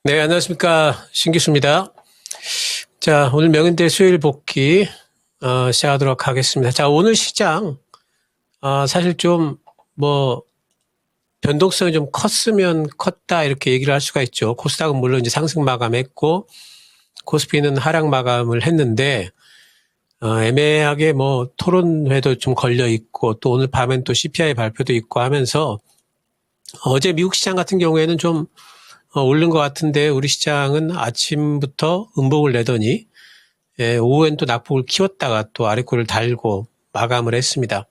네, 안녕하십니까. 신기수입니다. 자, 오늘 명인대 수요일 복귀, 시작하도록 하겠습니다. 자, 오늘 시장, 사실 좀, 변동성이 좀 컸으면 컸다, 이렇게 얘기를 할 수가 있죠. 코스닥은 물론 이제 상승 마감했고, 코스피는 하락 마감을 했는데, 애매하게 토론회도 좀 걸려 있고, 또 오늘 밤엔 또 CPI 발표도 있고 하면서, 어제 미국 시장 같은 경우에는 좀, 오른 것 같은데 우리 시장은 아침부터 음봉을 내더니 오후엔 또 낙폭을 키웠다가 또 아래꼬리를 달고 마감을 했습니다.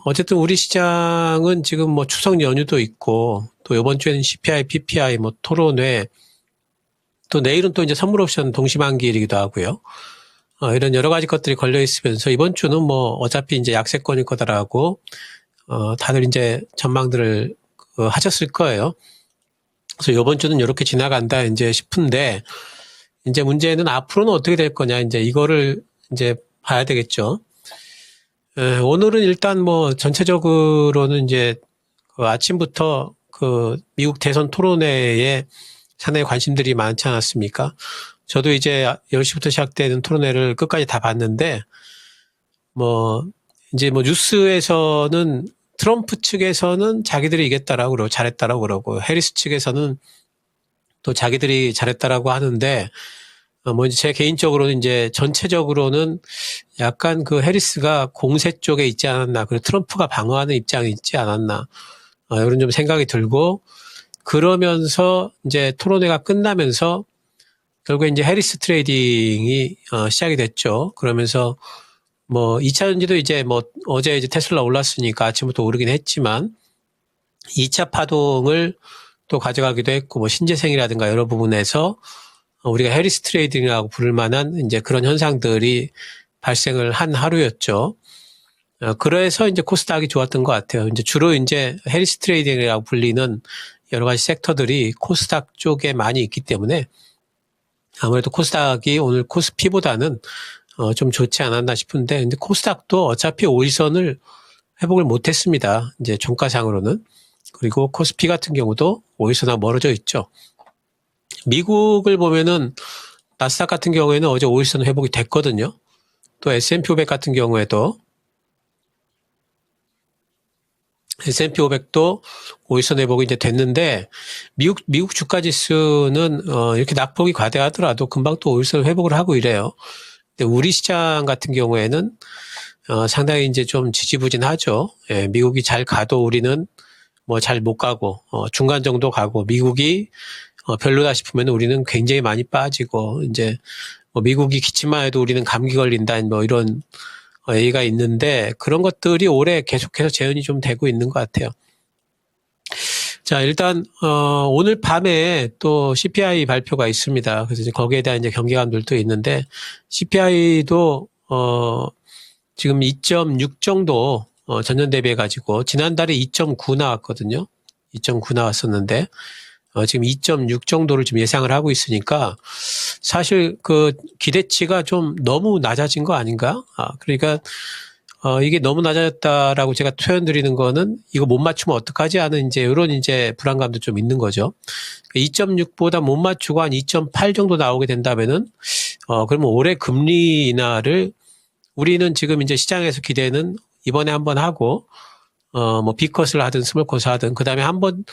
어쨌든 우리 시장은 지금 추석 연휴도 있고 또 이번 주에는 CPI, PPI, 토론회 또 내일은 또 이제 선물 옵션 동시만기일이기도 하고요. 이런 여러 가지 것들이 걸려 있으면서 이번 주는 어차피 이제 약세권일 거다라고 다들 이제 전망들을 하셨을 거예요. 그래서 이번 주는 이렇게 지나간다 이제 싶은데 이제 문제는 앞으로는 어떻게 될 거냐 이제 이거를 이제 봐야 되겠죠. 오늘은 일단 전체적으로는 이제 아침부터 미국 대선 토론회에 상당히 관심들이 많지 않았습니까? 저도 이제 10시부터 시작되는 토론회를 끝까지 다 봤는데 이제 뉴스에서는 트럼프 측에서는 자기들이 이겼다라고 그러고 잘했다라고 그러고 해리스 측에서는 또 자기들이 잘했다라고 하는데 이제 제 개인적으로는 이제 전체적으로는 약간 해리스가 공세 쪽에 있지 않았나 그리고 트럼프가 방어하는 입장이 있지 않았나 이런 좀 생각이 들고 그러면서 이제 토론회가 끝나면서 결국에 이제 해리스 트레이딩이 시작이 됐죠. 그러면서 2차 전지도 이제 어제 이제 테슬라 올랐으니까 아침부터 오르긴 했지만 2차 파동을 또 가져가기도 했고 신재생이라든가 여러 부분에서 우리가 해리스 트레이딩이라고 부를 만한 이제 그런 현상들이 발생을 한 하루였죠. 그래서 이제 코스닥이 좋았던 것 같아요. 이제 주로 이제 해리스 트레이딩이라고 불리는 여러 가지 섹터들이 코스닥 쪽에 많이 있기 때문에 아무래도 코스닥이 오늘 코스피보다는 좀 좋지 않았나 싶은데, 근데 코스닥도 어차피 5일선을 회복을 못했습니다. 이제 종가상으로는. 그리고 코스피 같은 경우도 5일선하고 멀어져 있죠. 미국을 보면은 나스닥 같은 경우에는 어제 5일선 회복이 됐거든요. 또 S&P 500 같은 경우에도 S&P 500도 5일선 회복이 이제 됐는데 미국 주가 지수는 이렇게 낙폭이 과대하더라도 금방 또 5일선 회복을 하고 이래요. 근데 우리 시장 같은 경우에는 상당히 이제 좀 지지부진하죠. 예, 미국이 잘 가도 우리는 잘 못 가고 중간 정도 가고 미국이 별로다 싶으면 우리는 굉장히 많이 빠지고 이제 미국이 기침만 해도 우리는 감기 걸린다 이런 얘기가 있는데 그런 것들이 올해 계속해서 재현이 좀 되고 있는 것 같아요. 자, 일단 오늘 밤에 또 CPI 발표가 있습니다. 그래서 이제 거기에 대한 이제 경계감들도 있는데 CPI도 지금 2.6 정도 전년 대비해 가지고 지난달에 2.9 나왔거든요. 2.9 나왔었는데 지금 2.6 정도를 지금 예상을 하고 있으니까 사실 기대치가 좀 너무 낮아진 거 아닌가? 그러니까 이게 너무 낮아졌다라고 제가 표현 드리는 거는 이거 못 맞추면 어떡하지 하는 이제 이런 이제 불안감도 좀 있는 거죠. 2.6보다 못 맞추고 한 2.8 정도 나오게 된다면은 그러면 올해 금리 인하를 우리는 지금 이제 시장에서 기대는 이번에 한번 하고 B컷을 하든 스몰컷을 하든 그다음에 한번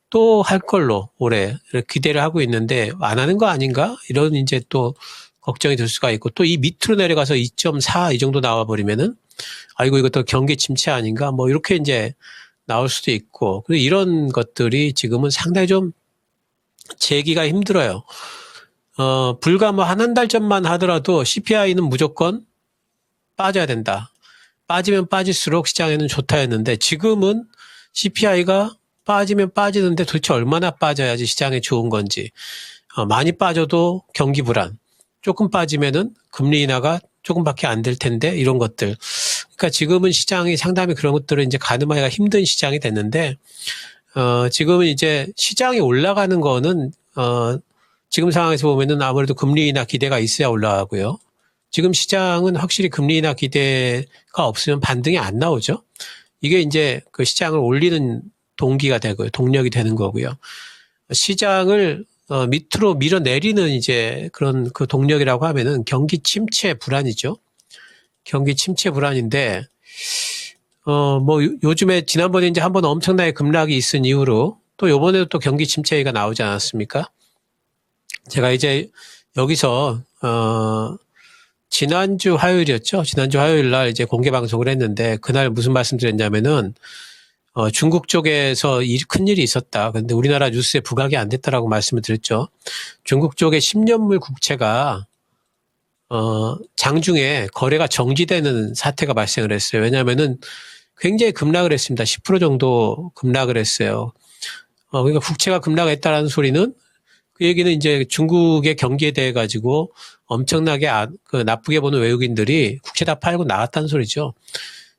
또 할 걸로 올해 기대를 하고 있는데 안 하는 거 아닌가? 이런 이제 또 걱정이 들 수가 있고 또 이 밑으로 내려가서 2.4 이 정도 나와 버리면은 아이고 이것도 경기 침체 아닌가? 이렇게 이제 나올 수도 있고 그리고 이런 것들이 지금은 상당히 좀 재기가 힘들어요. 불과 한 달 전만 하더라도 CPI는 무조건 빠져야 된다. 빠지면 빠질수록 시장에는 좋다 했는데 지금은 CPI가 빠지면 빠지는데 도대체 얼마나 빠져야지 시장에 좋은 건지 많이 빠져도 경기 불안 조금 빠지면은 금리 인하가 조금밖에 안 될 텐데 이런 것들 그러니까 지금은 시장이 상당히 그런 것들을 이제 가늠하기가 힘든 시장이 됐는데 지금은 이제 시장이 올라가는 거는 지금 상황에서 보면은 아무래도 금리 인하 기대가 있어야 올라가고요. 지금 시장은 확실히 금리 인하 기대가 없으면 반등이 안 나오죠. 이게 이제 시장을 올리는 동기가 되고요. 동력이 되는 거고요. 시장을 밑으로 밀어내리는 이제 그런 그 동력이라고 하면은 경기 침체 불안이죠. 경기 침체 불안인데, 뭐 요즘에 지난번에 이제 한번 엄청나게 급락이 있은 이후로 또 요번에도 또 경기 침체 얘기가 나오지 않았습니까? 제가 이제 여기서, 지난주 화요일이었죠. 지난주 화요일 날 이제 공개 방송을 했는데 그날 무슨 말씀 드렸냐면은 중국 쪽에서 큰일이 있었다. 근데 우리나라 뉴스에 부각이 안 됐다라고 말씀을 드렸죠. 중국 쪽의 10년물 국채가 장중에 거래가 정지되는 사태가 발생을 했어요. 왜냐하면은 굉장히 급락을 했습니다. 10% 정도 급락을 했어요. 그러니까 국채가 급락했다라는 소리는 그 얘기는 이제 중국의 경기에 대해 가지고 엄청나게 나쁘게 보는 외국인들이 국채 다 팔고 나갔다는 소리죠.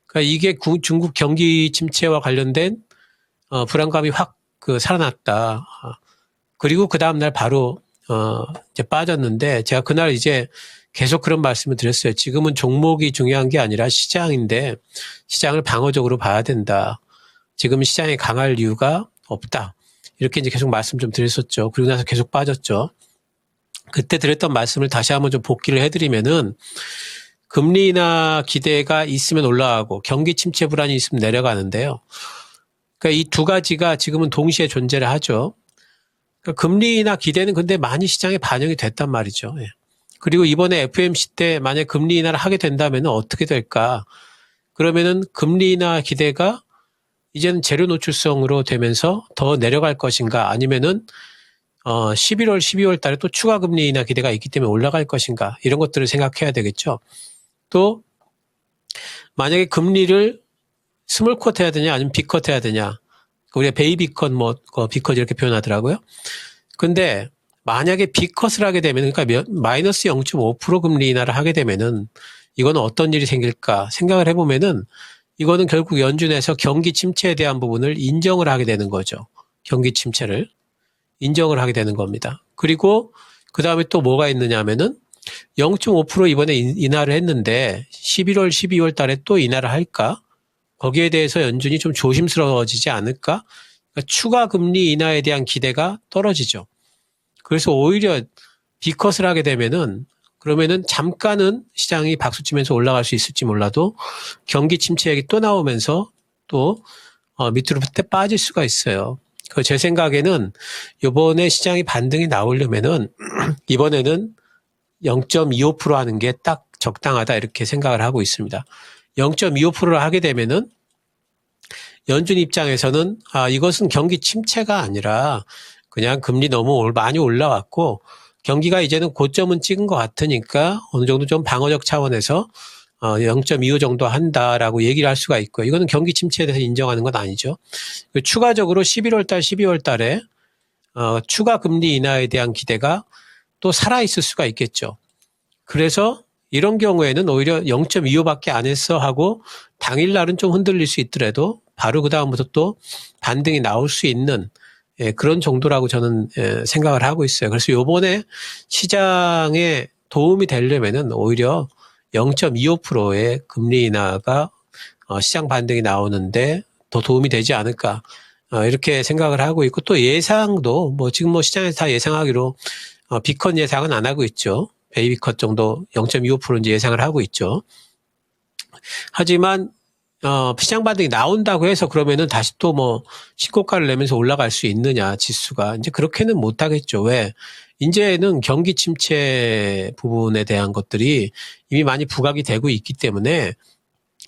그러니까 이게 중국 경기 침체와 관련된 불안감이 확 살아났다. 그리고 그 다음 날 바로 이제 빠졌는데 제가 그날 이제 계속 그런 말씀을 드렸어요. 지금은 종목이 중요한 게 아니라 시장인데 시장을 방어적으로 봐야 된다. 지금 시장에 강할 이유가 없다. 이렇게 이제 계속 말씀 좀 드렸었죠. 그리고 나서 계속 빠졌죠. 그때 드렸던 말씀을 다시 한번 좀 복기를 해드리면은 금리 인하 기대가 있으면 올라가고 경기 침체 불안이 있으면 내려가는데요. 그러니까 이 두 가지가 지금은 동시에 존재를 하죠. 그러니까 금리 인하 기대는 근데 많이 시장에 반영이 됐단 말이죠. 예. 그리고 이번에 FOMC 때 만약 금리 인하를 하게 된다면 어떻게 될까? 그러면은 금리 인하 기대가 이제는 재료 노출성으로 되면서 더 내려갈 것인가? 아니면은 11월, 12월 달에 또 추가 금리 인하 기대가 있기 때문에 올라갈 것인가? 이런 것들을 생각해야 되겠죠. 또 만약에 금리를 스몰 컷 해야 되냐 아니면 빅컷 해야 되냐. 우리가 베이비 컷 빅컷 이렇게 표현하더라고요. 근데 만약에 빅컷을 하게 되면 그러니까 마이너스 0.5% 금리 인하를 하게 되면은 이거는 어떤 일이 생길까 생각을 해보면은 이거는 결국 연준에서 경기 침체에 대한 부분을 인정을 하게 되는 거죠. 경기 침체를 인정을 하게 되는 겁니다. 그리고 그 다음에 또 뭐가 있느냐 하면은 0.5% 이번에 인하를 했는데 11월, 12월 달에 또 인하를 할까? 거기에 대해서 연준이 좀 조심스러워지지 않을까? 그러니까 추가 금리 인하에 대한 기대가 떨어지죠. 그래서 오히려 B컷을 하게 되면은 그러면은 잠깐은 시장이 박수치면서 올라갈 수 있을지 몰라도 경기 침체액이 또 나오면서 또 밑으로 빠질 수가 있어요. 제 생각에는 이번에 시장이 반등이 나오려면은 이번에는 0.25% 하는 게 딱 적당하다 이렇게 생각을 하고 있습니다. 0.25%를 하게 되면은 연준 입장에서는 이것은 경기 침체가 아니라 그냥 금리 너무 많이 올라왔고 경기가 이제는 고점은 찍은 것 같으니까 어느 정도 좀 방어적 차원에서 0.25 정도 한다라고 얘기를 할 수가 있고요. 이거는 경기 침체에 대해서 인정하는 건 아니죠. 추가적으로 11월 달, 12월 달에 추가 금리 인하에 대한 기대가 또 살아있을 수가 있겠죠. 그래서 이런 경우에는 오히려 0.25밖에 안 했어 하고 당일날은 좀 흔들릴 수 있더라도 바로 그 다음부터 또 반등이 나올 수 있는 그런 정도라고 저는 생각을 하고 있어요. 그래서 요번에 시장에 도움이 되려면은 오히려 0.25%의 금리 인하가 시장 반등이 나오는데 더 도움이 되지 않을까 이렇게 생각을 하고 있고 또 예상도 뭐 지금 뭐 시장에서 다 예상하기로 B컷 예상은 안 하고 있죠. 베이비컷 정도 0.25% 이제 예상을 하고 있죠. 하지만 시장 반등이 나온다고 해서 그러면은 다시 또 뭐 신고가를 내면서 올라갈 수 있느냐 지수가 이제 그렇게는 못 하겠죠. 왜? 이제는 경기 침체 부분에 대한 것들이 이미 많이 부각이 되고 있기 때문에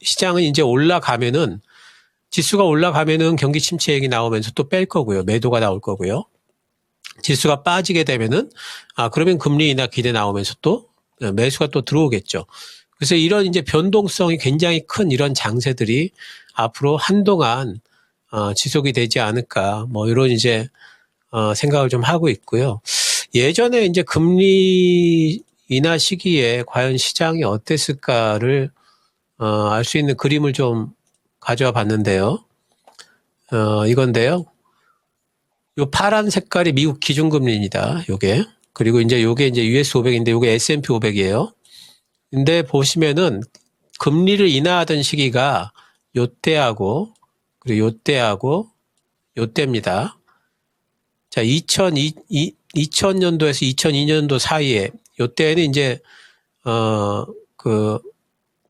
시장은 이제 올라가면은 지수가 올라가면은 경기 침체 얘기 나오면서 또 뺄 거고요. 매도가 나올 거고요. 지수가 빠지게 되면은 그러면 금리 인하 기대 나오면서 또 매수가 또 들어오겠죠. 그래서 이런 이제 변동성이 굉장히 큰 이런 장세들이 앞으로 한동안 지속이 되지 않을까 뭐 이런 이제 생각을 좀 하고 있고요. 예전에 이제 금리 인하 시기에 과연 시장이 어땠을까를 알 수 있는 그림을 좀 가져와 봤는데요. 이건데요. 요 파란 색깔이 미국 기준금리입니다. 요게. 그리고 이제 요게 이제 US 500인데 요게 S&P 500이에요. 근데 보시면은 금리를 인하하던 시기가 요때하고 그리고 요때하고 요때입니다. 자, 2000년도에서 2002년도 사이에, 요때는 이제,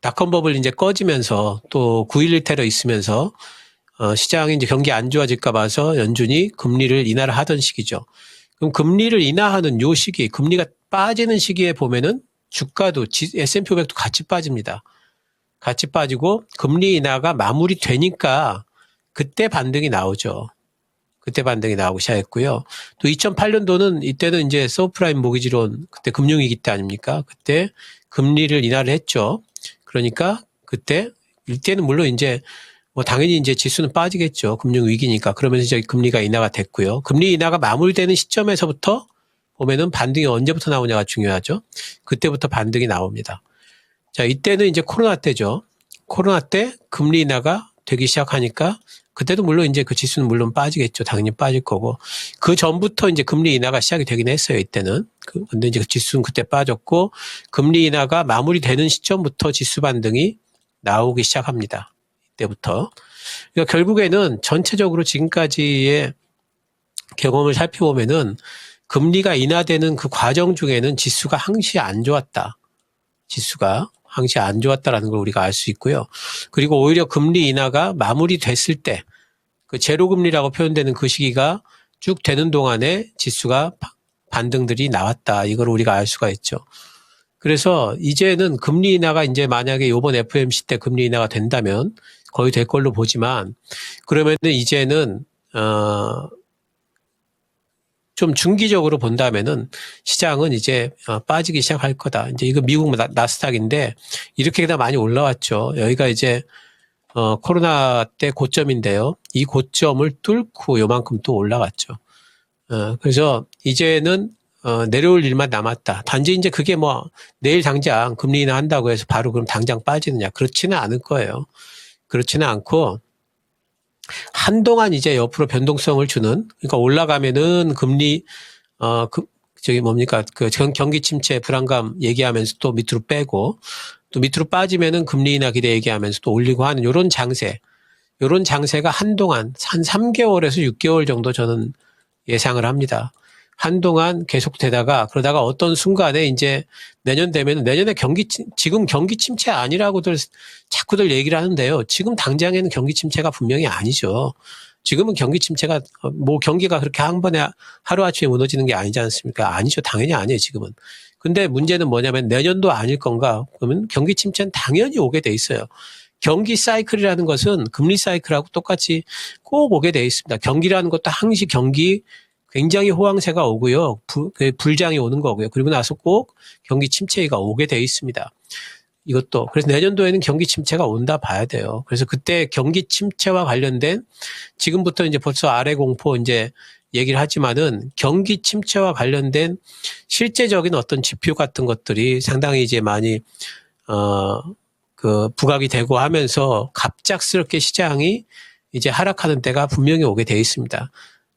닷컴 버블 이제 꺼지면서 또 9.11 테러 있으면서, 시장이 이제 경기 안 좋아질까 봐서 연준이 금리를 인하를 하던 시기죠. 그럼 금리를 인하하는 요 시기, 금리가 빠지는 시기에 보면은 주가도 S&P 500도 같이 빠집니다. 같이 빠지고 금리 인하가 마무리되니까 그때 반등이 나오죠. 그때 반등이 나오기 시작했고요. 또 2008년도는 이때는 이제 서브프라임 모기지론 그때 금융위기 때 아닙니까? 그때 금리를 인하를 했죠. 그러니까 그때 이때는 물론 이제 뭐 당연히 이제 지수는 빠지겠죠. 금융위기니까. 그러면서 이제 금리가 인하가 됐고요. 금리 인하가 마무리되는 시점에서부터 보면은 반등이 언제부터 나오냐가 중요하죠. 그때부터 반등이 나옵니다. 자, 이때는 이제 코로나 때죠. 코로나 때 금리 인하가 되기 시작하니까 그때도 물론 이제 그 지수는 물론 빠지겠죠. 당연히 빠질 거고. 그 전부터 이제 금리 인하가 시작이 되긴 했어요. 이때는. 근데 이제 그 지수는 그때 빠졌고 금리 인하가 마무리되는 시점부터 지수 반등이 나오기 시작합니다. 이때부터. 그러니까 결국에는 전체적으로 지금까지의 경험을 살펴보면은 금리가 인하되는 그 과정 중에는 지수가 항시 안 좋았다. 지수가 항시 안 좋았다라는 걸 우리가 알 수 있고요. 그리고 오히려 금리 인하가 마무리됐을 때 그 제로 금리라고 표현되는 그 시기가 쭉 되는 동안에 지수가 반등들이 나왔다. 이걸 우리가 알 수가 있죠. 그래서 이제는 금리 인하가 이제 만약에 이번 FOMC 때 금리 인하가 된다면 거의 될 걸로 보지만 그러면은 이제는 좀 중기적으로 본다면은 시장은 이제 빠지기 시작할 거다. 이제 이거 미국 나스닥인데 이렇게 다 많이 올라왔죠. 여기가 이제 코로나 때 고점인데요. 이 고점을 뚫고 요만큼 또 올라갔죠. 그래서 이제는 내려올 일만 남았다. 단지 이제 그게 뭐 내일 당장 금리 인하 한다고 해서 바로 그럼 당장 빠지느냐. 그렇지는 않을 거예요. 그렇지는 않고 한동안 이제 옆으로 변동성을 주는, 그러니까 올라가면은 금리, 그 경기 침체 불안감 얘기하면서 또 밑으로 빼고, 또 밑으로 빠지면은 금리 인하 기대 얘기하면서 또 올리고 하는 요런 장세가 한동안 한 3개월에서 6개월 정도 저는 예상을 합니다. 한동안 계속되다가 그러다가 어떤 순간에 이제 내년 되면 내년에 지금 경기 침체 아니라고들 자꾸들 얘기를 하는데요. 지금 당장에는 경기 침체가 분명히 아니죠. 지금은 경기 침체가 뭐 경기가 그렇게 한 번에 하루아침에 무너지는 게 아니지 않습니까? 아니죠. 당연히 아니에요. 지금은. 근데 문제는 뭐냐면 내년도 아닐 건가? 그러면 경기 침체는 당연히 오게 돼 있어요. 경기 사이클이라는 것은 금리 사이클하고 똑같이 꼭 오게 돼 있습니다. 경기라는 것도 항시 굉장히 호황세가 오고요. 불장이 오는 거고요. 그리고 나서 꼭 경기 침체가 오게 돼 있습니다. 이것도. 그래서 내년도에는 경기 침체가 온다 봐야 돼요. 그래서 그때 경기 침체와 관련된 지금부터 이제 벌써 아래 공포 이제 얘기를 하지만은 경기 침체와 관련된 실제적인 어떤 지표 같은 것들이 상당히 이제 많이 부각이 되고 하면서 갑작스럽게 시장이 이제 하락하는 때가 분명히 오게 돼 있습니다.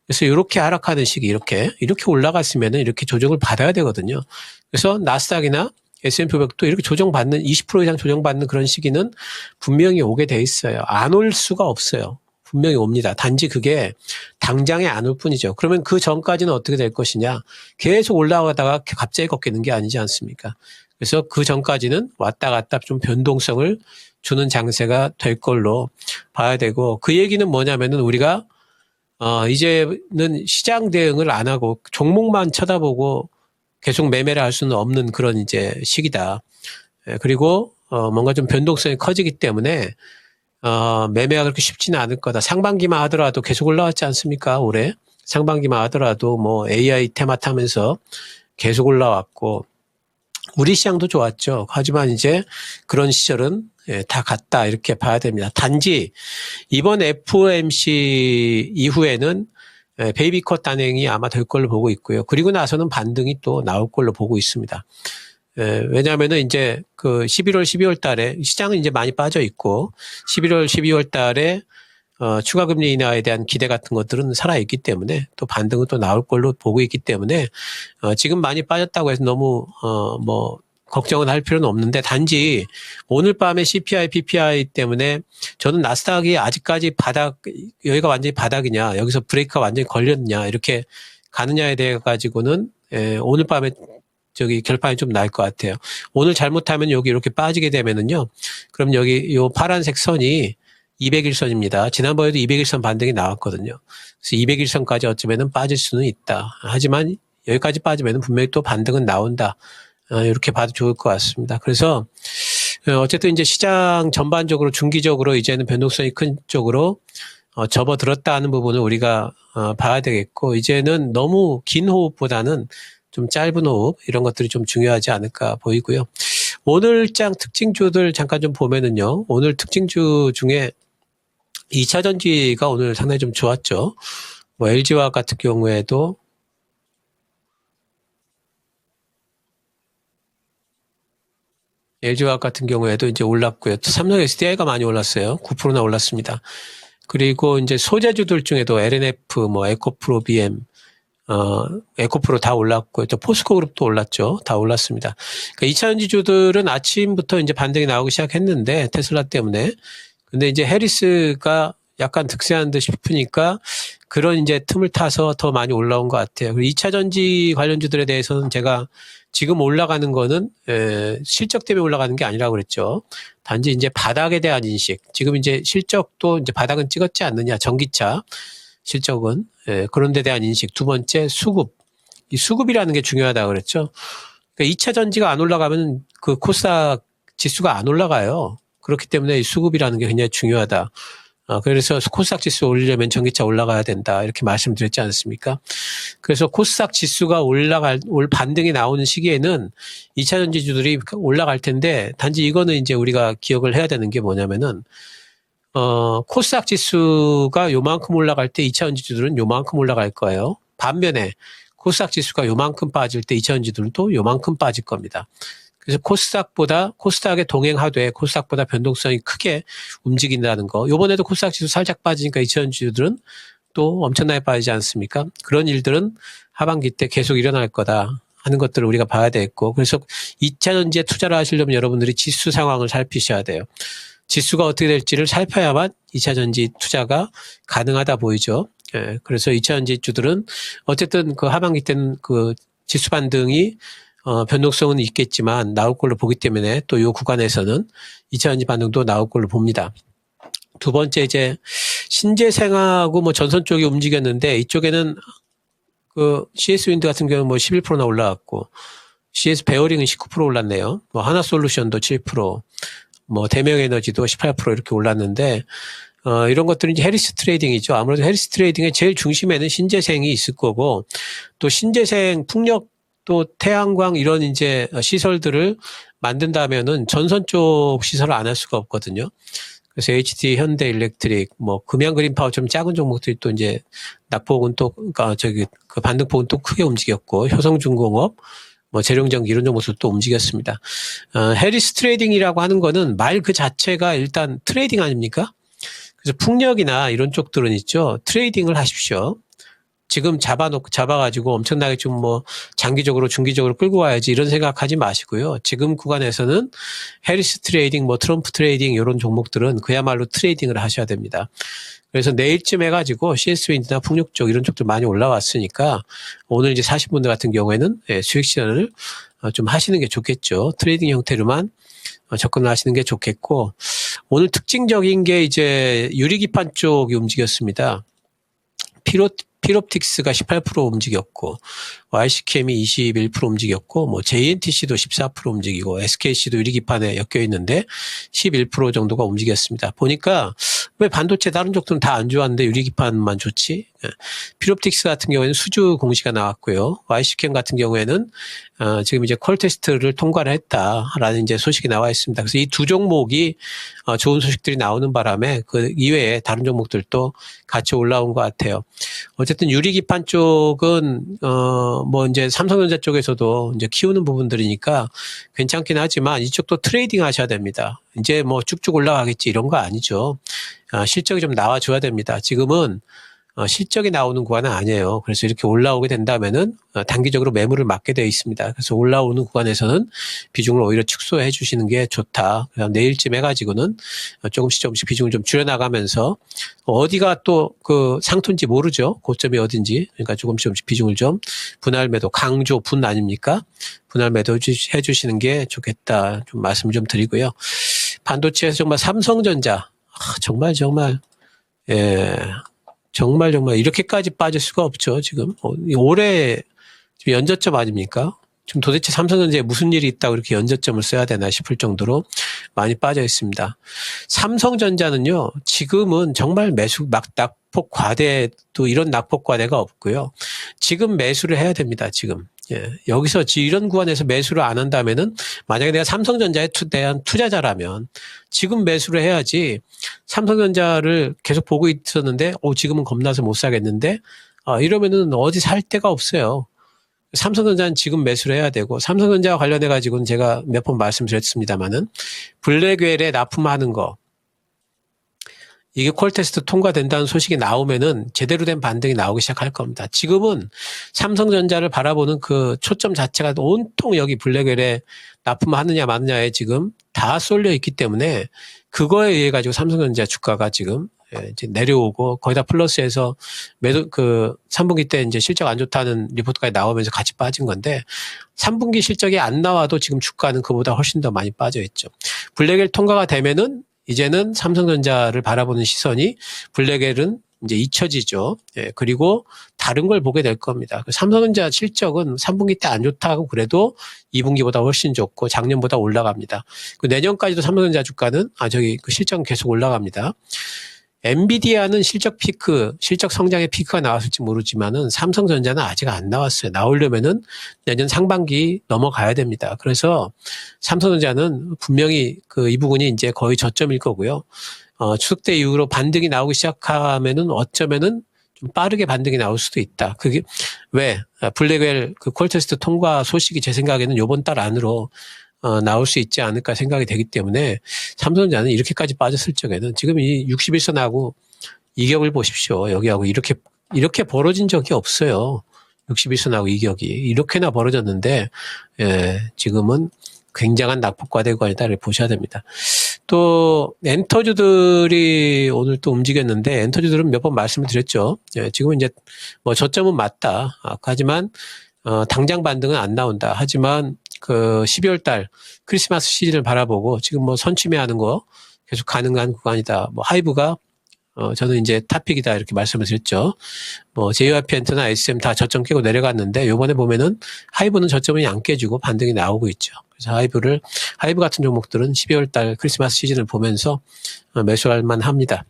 그래서 이렇게 하락하는 시기, 이렇게 올라갔으면은 이렇게 조정을 받아야 되거든요. 그래서 나스닥이나 S&P 500도 이렇게 20% 이상 조정받는 그런 시기는 분명히 오게 돼 있어요. 안 올 수가 없어요. 분명히 옵니다. 단지 그게 당장에 안 올 뿐이죠. 그러면 그 전까지는 어떻게 될 것이냐. 계속 올라가다가 갑자기 꺾이는 게 아니지 않습니까? 그래서 그 전까지는 왔다 갔다 좀 변동성을 주는 장세가 될 걸로 봐야 되고 그 얘기는 뭐냐면은 우리가 이제는 시장 대응을 안 하고 종목만 쳐다보고 계속 매매를 할 수는 없는 그런 이제 시기다. 그리고 뭔가 좀 변동성이 커지기 때문에 매매가 그렇게 쉽지는 않을 거다. 상반기만 하더라도 계속 올라왔지 않습니까? 올해 상반기만 하더라도 뭐 AI 테마 타면서 계속 올라왔고 우리 시장도 좋았죠. 하지만 이제 그런 시절은 다 갔다 이렇게 봐야 됩니다. 단지 이번 FOMC 이후에는 베이비컷 단행이 아마 될 걸로 보고 있고요. 그리고 나서는 반등이 또 나올 걸로 보고 있습니다. 왜냐하면은 이제 그 11월, 12월 달에 시장은 이제 많이 빠져 있고 11월, 12월 달에 추가 금리 인하에 대한 기대 같은 것들은 살아있기 때문에 또 반등은 또 나올 걸로 보고 있기 때문에 지금 많이 빠졌다고 해서 너무 걱정은 할 필요는 없는데 단지 오늘 밤에 CPI, PPI 때문에 저는 나스닥이 아직까지 여기가 완전히 바닥이냐, 여기서 브레이크가 완전히 걸렸냐 이렇게 가느냐에 대해 가지고는 오늘 밤에 결판이 좀 날 것 같아요. 오늘 잘못하면 여기 이렇게 빠지게 되면은요. 그럼 여기 요 파란색 선이 200일선입니다. 지난번에도 200일선 반등이 나왔거든요. 그래서 200일선까지 어쩌면은 빠질 수는 있다. 하지만 여기까지 빠지면 분명히 또 반등은 나온다. 이렇게 봐도 좋을 것 같습니다. 그래서 어쨌든 이제 시장 전반적으로 중기적으로 이제는 변동성이 큰 쪽으로 접어들었다 하는 부분을 우리가 봐야 되겠고, 이제는 너무 긴 호흡보다는 좀 짧은 호흡 이런 것들이 좀 중요하지 않을까 보이고요. 오늘장 특징주들 잠깐 좀 보면은요. 오늘 특징주 중에 2차전지가 오늘 상당히 좀 좋았죠. 뭐 LG화학 같은 경우에도 이제 올랐고요. 삼성 SDI가 많이 올랐어요. 9%나 올랐습니다. 그리고 이제 소재주들 중에도 LNF, 뭐 에코프로 BM, 에코프로 다 올랐고요. 또 포스코 그룹도 올랐죠. 다 올랐습니다. 그러니까 2차전지주들은 아침부터 이제 반등이 나오기 시작했는데 테슬라 때문에. 근데 이제 해리스가 약간 득세한 듯 싶으니까 그런 이제 틈을 타서 더 많이 올라온 것 같아요. 그리고 2차전지 관련주들에 대해서는 제가 지금 올라가는 거는 실적 때문에 올라가는 게 아니라고 그랬죠. 단지 이제 바닥에 대한 인식. 지금 이제 실적도 이제 바닥은 찍었지 않느냐. 전기차 실적은 그런 데 대한 인식. 두 번째 수급. 이 수급이라는 게 중요하다고 그랬죠. 그러니까 2차 전지가 안 올라가면 그 코스닥 지수가 안 올라가요. 그렇기 때문에 이 수급이라는 게 굉장히 중요하다. 그래서 코스닥 지수 올리려면 전기차 올라가야 된다. 이렇게 말씀드렸지 않습니까? 그래서 코스닥 지수가 반등이 나오는 시기에는 2차 전지주들이 올라갈 텐데, 단지 이거는 이제 우리가 기억을 해야 되는 게 뭐냐면은, 코스닥 지수가 요만큼 올라갈 때 2차 전지주들은 요만큼 올라갈 거예요. 반면에 코스닥 지수가 요만큼 빠질 때 2차 전지들도 요만큼 빠질 겁니다. 그래서 코스닥에 동행하되 코스닥보다 변동성이 크게 움직인다는 거. 요번에도 코스닥 지수 살짝 빠지니까 2차 전지주들은 또 엄청나게 빠지지 않습니까? 그런 일들은 하반기 때 계속 일어날 거다 하는 것들을 우리가 봐야 되겠고, 그래서 2차 전지에 투자를 하시려면 여러분들이 지수 상황을 살피셔야 돼요. 지수가 어떻게 될지를 살펴야만 2차 전지 투자가 가능하다 보이죠. 그래서 2차 전지 주들은 어쨌든 그 하반기 때는 그 지수 반등이 변동성은 있겠지만 나올 걸로 보기 때문에 또 이 구간에서는 2차 전지 반등도 나올 걸로 봅니다. 두 번째 이제 신재생하고 뭐 전선 쪽이 움직였는데, 이쪽에는 그 CS 윈드 같은 경우는 뭐 11%나 올라갔고, CS 베어링은 19% 올랐네요. 뭐 하나솔루션도 7%, 뭐 대명에너지도 18% 이렇게 올랐는데, 이런 것들은 이제 해리스 트레이딩이죠. 아무래도 해리스 트레이딩의 제일 중심에는 신재생이 있을 거고, 또 신재생 풍력 또 태양광 이런 이제 시설들을 만든다면은 전선 쪽 시설을 안 할 수가 없거든요. 그래서 HD, 현대 일렉트릭, 뭐 금양 그린파워처럼 작은 종목들이 또 이제 낙폭은 또 그러니까 그 반등폭은 또 크게 움직였고, 효성중공업, 뭐 재룡전기 이런 종목도 또 움직였습니다. 해리스 트레이딩이라고 하는 거는 말 그 자체가 일단 트레이딩 아닙니까? 그래서 풍력이나 이런 쪽들은 있죠. 트레이딩을 하십시오. 지금 잡아가지고 엄청나게 좀 뭐 장기적으로 중기적으로 끌고 와야지 이런 생각하지 마시고요. 지금 구간에서는 해리스 트레이딩, 뭐 트럼프 트레이딩 이런 종목들은 그야말로 트레이딩을 하셔야 됩니다. 그래서 내일쯤 해가지고 CS 윈드나 풍력 쪽 이런 쪽도 많이 올라왔으니까 오늘 이제 사신 분들 같은 경우에는 수익 실현을 좀 하시는 게 좋겠죠. 트레이딩 형태로만 접근을 하시는 게 좋겠고, 오늘 특징적인 게 이제 유리기판 쪽이 움직였습니다. 필옵틱스가 18% 움직였고, YC캠이 21% 움직였고, 뭐 JNTC도 14% 움직이고, SKC도 유리기판에 엮여 있는데 11% 정도가 움직였습니다. 보니까 왜 반도체 다른 쪽들은 다 안 좋았는데 유리기판만 좋지? 필옵틱스 같은 경우에는 수주 공시가 나왔고요. YC캠 같은 경우에는 지금 이제 퀄 테스트를 통과를 했다라는 이제 소식이 나와 있습니다. 그래서 이 두 종목이 좋은 소식들이 나오는 바람에 그 이외에 다른 종목들도 같이 올라온 것 같아요. 어쨌든 유리기판 쪽은 뭐 이제 삼성전자 쪽에서도 이제 키우는 부분들이니까 괜찮긴 하지만 이쪽도 트레이딩 하셔야 됩니다. 이제 뭐 쭉쭉 올라가겠지 이런 거 아니죠. 실적이 좀 나와줘야 됩니다. 지금은 실적이 나오는 구간은 아니에요. 그래서 이렇게 올라오게 된다면은 단기적으로 매물을 맞게 되어 있습니다. 그래서 올라오는 구간에서는 비중을 오히려 축소해 주시는 게 좋다. 그다음 내일쯤 해가지고는 조금씩 비중을 좀 줄여나가면서 어디가 또 그 상토인지 모르죠. 고점이 어딘지. 그러니까 조금씩 비중을 좀 분할 매도, 강조 분 아닙니까? 분할 매도 해 주시는 게 좋겠다. 좀 말씀 좀 드리고요. 반도체에서 정말 삼성전자 정말 예. 정말 이렇게까지 빠질 수가 없죠, 지금. 올해 지금 연저점 아닙니까? 지금 도대체 삼성전자에 무슨 일이 있다고 이렇게 연저점을 써야 되나 싶을 정도로 많이 빠져 있습니다. 삼성전자는요, 지금은 정말 낙폭 과대도 이런 낙폭 과대가 없고요. 지금 매수를 해야 됩니다, 지금. 예. 여기서 이런 구간에서 매수를 안 한다면은 만약에 내가 삼성전자에 대한 투자자라면 지금 매수를 해야지 삼성전자를 계속 보고 있었는데 지금은 겁나서 못 사겠는데 이러면은 어디 살 데가 없어요. 삼성전자는 지금 매수를 해야 되고 삼성전자와 관련해 가지고는 제가 몇 번 말씀드렸습니다마는 블랙웰에 납품하는 거 이게 콜 테스트 통과된다는 소식이 나오면은 제대로 된 반등이 나오기 시작할 겁니다. 지금은 삼성전자를 바라보는 그 초점 자체가 온통 여기 블랙웰에 납품하느냐 마느냐에 지금 다 쏠려 있기 때문에 그거에 의해 가지고 삼성전자 주가가 지금 이제 내려오고 거기다 플러스해서 매도 3분기 때 이제 실적 안 좋다는 리포트까지 나오면서 같이 빠진 건데 3분기 실적이 안 나와도 지금 주가는 그보다 훨씬 더 많이 빠져 있죠. 블랙웰 통과가 되면은 이제는 삼성전자를 바라보는 시선이 블랙웰은 이제 잊혀지죠. 예, 그리고 다른 걸 보게 될 겁니다. 삼성전자 실적은 3분기 때 안 좋다고 그래도 2분기보다 훨씬 좋고 작년보다 올라갑니다. 내년까지도 삼성전자 주가는 그 실적은 계속 올라갑니다. 엔비디아는 실적 성장의 피크가 나왔을지 모르지만은 삼성전자는 아직 안 나왔어요. 나오려면은 내년 상반기 넘어가야 됩니다. 그래서 삼성전자는 분명히 이 부분이 이제 거의 저점일 거고요. 추석 때 이후로 반등이 나오기 시작하면은 어쩌면은 좀 빠르게 반등이 나올 수도 있다. 그게 왜? 블랙웰 콜 테스트 통과 소식이 제 생각에는 이번 달 안으로 나올 수 있지 않을까 생각이 되기 때문에 삼성전자는 이렇게까지 빠졌을 적에는 지금 이 61선하고 이격을 보십시오. 여기하고 이렇게 벌어진 적이 없어요. 61선하고 이격이 이렇게나 벌어졌는데 지금은 굉장한 낙폭 과대구간이다를 보셔야 됩니다. 또 엔터주들이 오늘 또 움직였는데 엔터주들은 몇 번 말씀을 드렸죠. 지금은 이제 뭐 저점은 맞다. 하지만 당장 반등은 안 나온다. 하지만 12월 달 크리스마스 시즌을 바라보고 지금 뭐 선취매하는 거 계속 가능한 구간이다. 뭐 하이브가 저는 이제 탑픽이다 이렇게 말씀을 드렸죠. 뭐 JYP 엔터나 SM 다 저점 깨고 내려갔는데 요번에 보면은 하이브는 저점이 안 깨지고 반등이 나오고 있죠. 그래서 하이브 같은 종목들은 12월 달 크리스마스 시즌을 보면서 매수할 만합니다.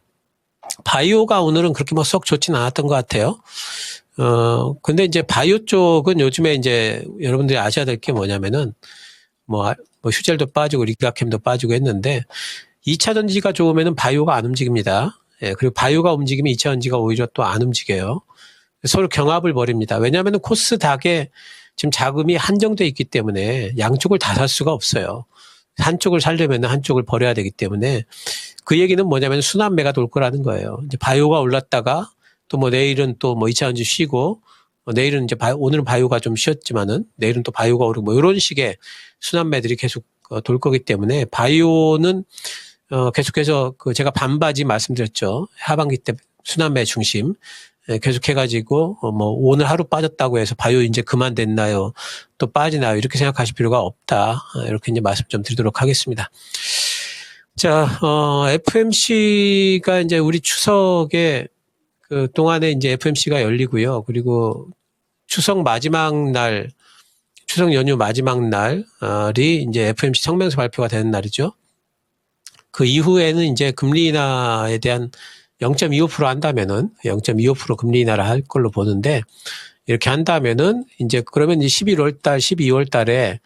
바이오가 오늘은 그렇게 뭐 썩 좋지는 않았던 것 같아요. 근데 이제 바이오 쪽은 요즘에 이제 여러분들이 아셔야 될 게 뭐냐면은 뭐 휴젤도 빠지고 리가캠도 빠지고 했는데 2차 전지가 좋으면은 바이오가 안 움직입니다. 예, 그리고 바이오가 움직이면 2차 전지가 오히려 또 안 움직여요. 서로 경합을 벌입니다. 왜냐하면은 코스닥에 지금 자금이 한정돼 있기 때문에 양쪽을 다 살 수가 없어요. 한쪽을 살려면 한쪽을 버려야 되기 때문에 그 얘기는 뭐냐면 순환매가 돌 거라는 거예요. 이제 바이오가 올랐다가 또 뭐 내일은 또 뭐 2차 전지 쉬고 내일은 이제 오늘은 바이오가 좀 쉬었지만은 내일은 또 바이오가 오르고 뭐 이런 식의 순환매들이 계속 돌 거기 때문에 바이오는 계속해서 제가 반바지 말씀드렸죠. 하반기 때 순환매 중심 계속해가지고 뭐 오늘 하루 빠졌다고 해서 바이오 이제 그만됐나요? 또 빠지나요? 이렇게 생각하실 필요가 없다. 이렇게 이제 말씀 좀 드리도록 하겠습니다. 자, FMC가 이제 우리 추석에 동안에 이제 FMC가 열리고요. 그리고 추석 연휴 마지막 날이 이제 FMC 성명서 발표가 되는 날이죠. 그 이후에는 이제 금리 인하에 대한 0.25% 한다면은 0.25% 금리 인하를 할 걸로 보는데 이렇게 한다면은 이제 그러면 이제 11월 달, 12월 달에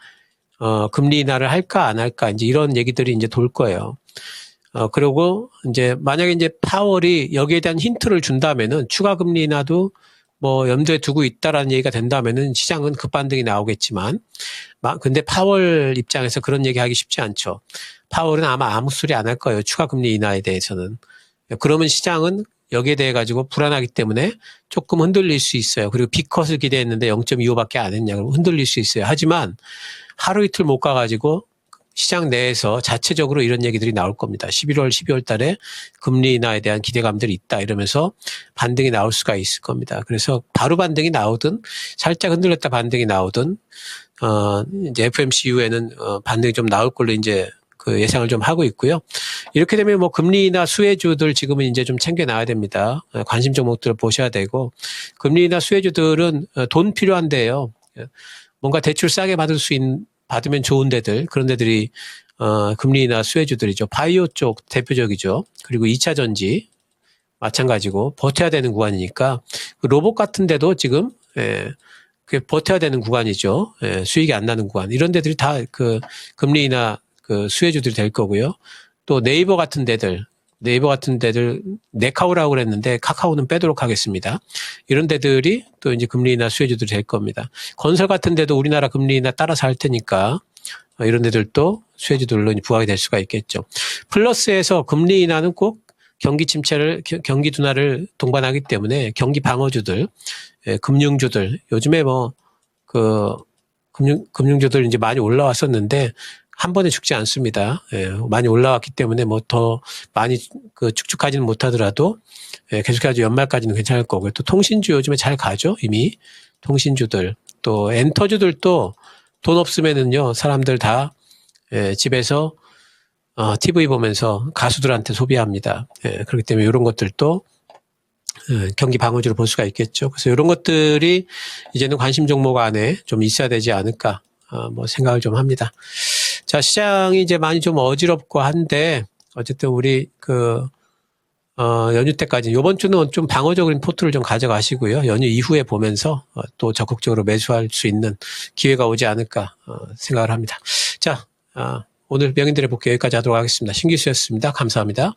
금리 인하를 할까 안 할까 이제 이런 얘기들이 이제 돌 거예요. 그리고 이제 만약에 이제 파월이 여기에 대한 힌트를 준다면은 추가 금리 인하도 뭐 염두에 두고 있다라는 얘기가 된다면은 시장은 급반등이 나오겠지만 근데 파월 입장에서 그런 얘기하기 쉽지 않죠. 파월은 아마 아무 소리 안 할 거예요. 추가 금리 인하에 대해서는. 그러면 시장은 여기에 대해 가지고 불안하기 때문에 조금 흔들릴 수 있어요. 그리고 B컷을 기대했는데 0.25밖에 안 했냐 그러면 흔들릴 수 있어요. 하지만 하루 이틀 못 가가지고 시장 내에서 자체적으로 이런 얘기들이 나올 겁니다. 11월, 12월 달에 금리 인하에 대한 기대감들이 있다 이러면서 반등이 나올 수가 있을 겁니다. 그래서 바로 반등이 나오든 살짝 흔들렸다 반등이 나오든 이제 FOMC 이후에는 반등이 좀 나올 걸로 이제 그 예상을 좀 하고 있고요. 이렇게 되면 뭐 금리 인하 수혜주들 지금은 이제 좀 챙겨놔야 됩니다. 관심 종목들을 보셔야 되고 금리 인하 수혜주들은 돈 필요한데요. 뭔가 대출 싸게 받으면 좋은 데들, 그런 데들이, 금리 인하 수혜주들이죠. 바이오 쪽 대표적이죠. 그리고 2차 전지, 마찬가지고, 버텨야 되는 구간이니까, 그 로봇 같은 데도 지금, 그 버텨야 되는 구간이죠. 수익이 안 나는 구간. 이런 데들이 다 그 금리 인하 그 수혜주들이 될 거고요. 또 네이버 같은 데들, 네카오라고 그랬는데 카카오는 빼도록 하겠습니다. 이런 데들이 또 이제 금리 인하 수혜주들이 될 겁니다. 건설 같은 데도 우리나라 금리 인하 따라서 할 테니까 이런 데들도 수혜주들로 부각이 될 수가 있겠죠. 플러스에서 금리 인하는 꼭 경기 경기 둔화를 동반하기 때문에 경기 방어주들, 금융주들, 요즘에 금융주들 이제 많이 올라왔었는데 한 번에 죽지 않습니다. 많이 올라왔기 때문에 뭐 더 많이 축축하지는 못하더라도 계속해서 연말까지는 괜찮을 거고요. 또 통신주 요즘에 잘 가죠. 이미 통신주들 또 엔터주들도 돈 없으면은요 사람들 다 집에서 TV 보면서 가수들한테 소비합니다. 그렇기 때문에 이런 것들도 경기 방어주로 볼 수가 있겠죠. 그래서 이런 것들이 이제는 관심 종목 안에 좀 있어야 되지 않을까 뭐 생각을 좀 합니다. 자, 시장이 이제 많이 좀 어지럽고 한데, 어쨌든 우리 연휴 때까지, 이번 주는 좀 방어적인 포트를 좀 가져가시고요. 연휴 이후에 보면서 또 적극적으로 매수할 수 있는 기회가 오지 않을까 생각을 합니다. 자, 오늘 명인들의 복귀 여기까지 하도록 하겠습니다. 신기수였습니다. 감사합니다.